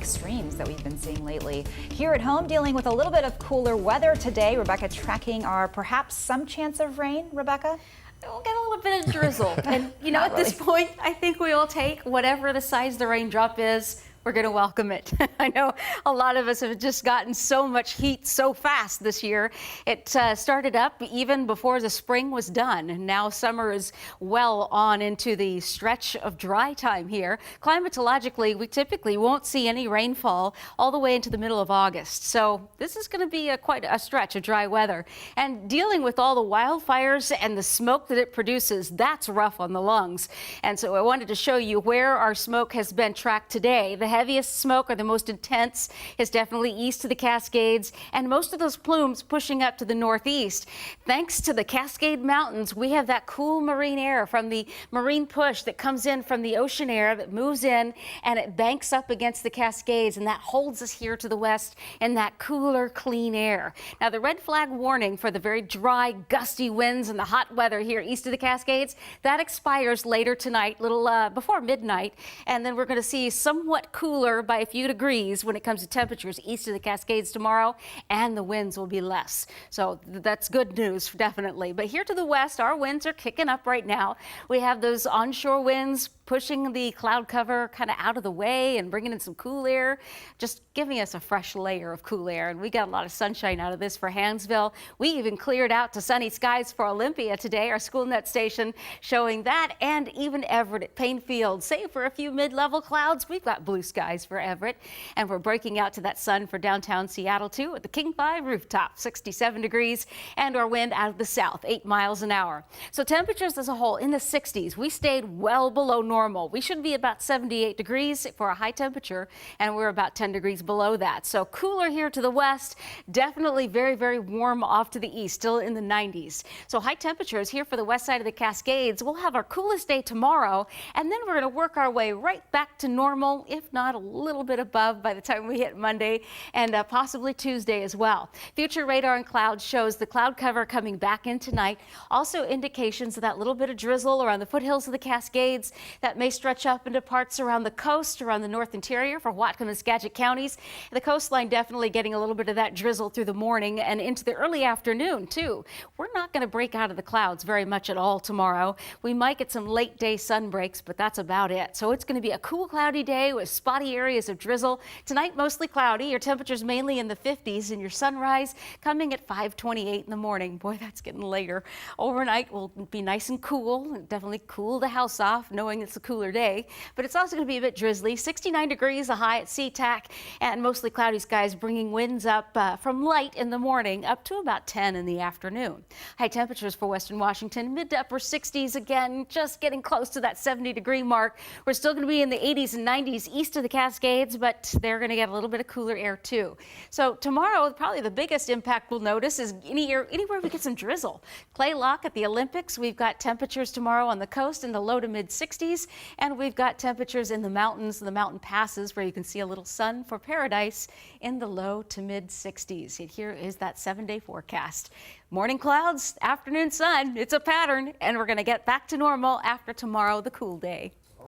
extremes that we've been seeing lately. Here at home, dealing with a little bit of cooler weather today. Rebecca, tracking our perhaps some chance of rain. Rebecca? We'll get a little bit of drizzle. And you know, at really. this point, I think we will take whatever the size the raindrop is. We're going to welcome it. I know a lot of us have just gotten so much heat so fast this year. It started up even before the spring was done, and now summer is well on into the stretch of dry time here. Climatologically, we typically won't see any rainfall all the way into the middle of August. So this is going to be quite a stretch of dry weather. And dealing with all the wildfires and the smoke that it produces, that's rough on the lungs. And so I wanted to show you where our smoke has been tracked today. The heaviest smoke, or the most intense, is definitely east of the Cascades, and most of those plumes pushing up to the northeast. Thanks to the Cascade Mountains, we have that cool marine air from the marine push that comes in from the ocean air that moves in and it banks up against the Cascades, and that holds us here to the west in that cooler, clean air. Now, the red flag warning for the very dry, gusty winds and the hot weather here east of the Cascades, that expires later tonight, little before midnight, and then we're going to see somewhat cooler by a few degrees when it comes to temperatures east of the Cascades tomorrow, and the winds will be less. So that's good news, definitely. But here to the west, our winds are kicking up right now. We have those onshore winds pushing the cloud cover kind of out of the way and bringing in some cool air, just giving us a fresh layer of cool air. And we got a lot of sunshine out of this for Hansville. We even cleared out to sunny skies for Olympia today, our school net station showing that, and even Everett at Payne Field. Save for a few mid-level clouds, we've got blue skies for Everett, and we're breaking out to that sun for downtown Seattle too at the King 5 rooftop, 67 degrees, and our wind out of the south, 8 miles an hour. So temperatures as a whole in the 60s. We stayed well below normal. We should be about 78 degrees for a high temperature, and we're about 10 degrees below that. So cooler here to the west, definitely very, very warm off to the east, still in the 90s. So high temperatures here for the west side of the Cascades. We'll have our coolest day tomorrow, and then we're going to work our way right back to normal, if not a little bit above by the time we hit Monday, and possibly Tuesday as well. Future radar and clouds shows the cloud cover coming back in tonight. Also indications of that little bit of drizzle around the foothills of the Cascades that may stretch up into parts around the coast, around the north interior for Whatcom and Skagit counties. The coastline definitely getting a little bit of that drizzle through the morning and into the early afternoon too. We're not going to break out of the clouds very much at all tomorrow. We might get some late day sun breaks, but that's about it. So it's going to be a cool, cloudy day with spotty areas of drizzle. Tonight, mostly cloudy. Your temperatures mainly in the 50s, and your sunrise coming at 5:28 in the morning. Boy, that's getting later. Overnight will be nice and cool. Definitely cool the house off, knowing it's a cooler day. But it's also going to be a bit drizzly. 69 degrees, a high at SeaTac, and mostly cloudy skies, bringing winds up from light in the morning up to about 10 in the afternoon. High temperatures for western Washington, mid to upper 60s again, just getting close to that 70-degree mark. We're still going to be in the 80s and 90s east of the Cascades, but they're going to get a little bit of cooler air too. So tomorrow, probably the biggest impact we'll notice is anywhere we get some drizzle. Clay Lock at the Olympics, we've got temperatures tomorrow on the coast in the low to mid 60s, and we've got temperatures in the mountains, the mountain passes where you can see a little sun for Paradise in the low to mid 60s. And here is that 7-day forecast. Morning clouds, afternoon sun. It's a pattern, and we're going to get back to normal after tomorrow, the cool day.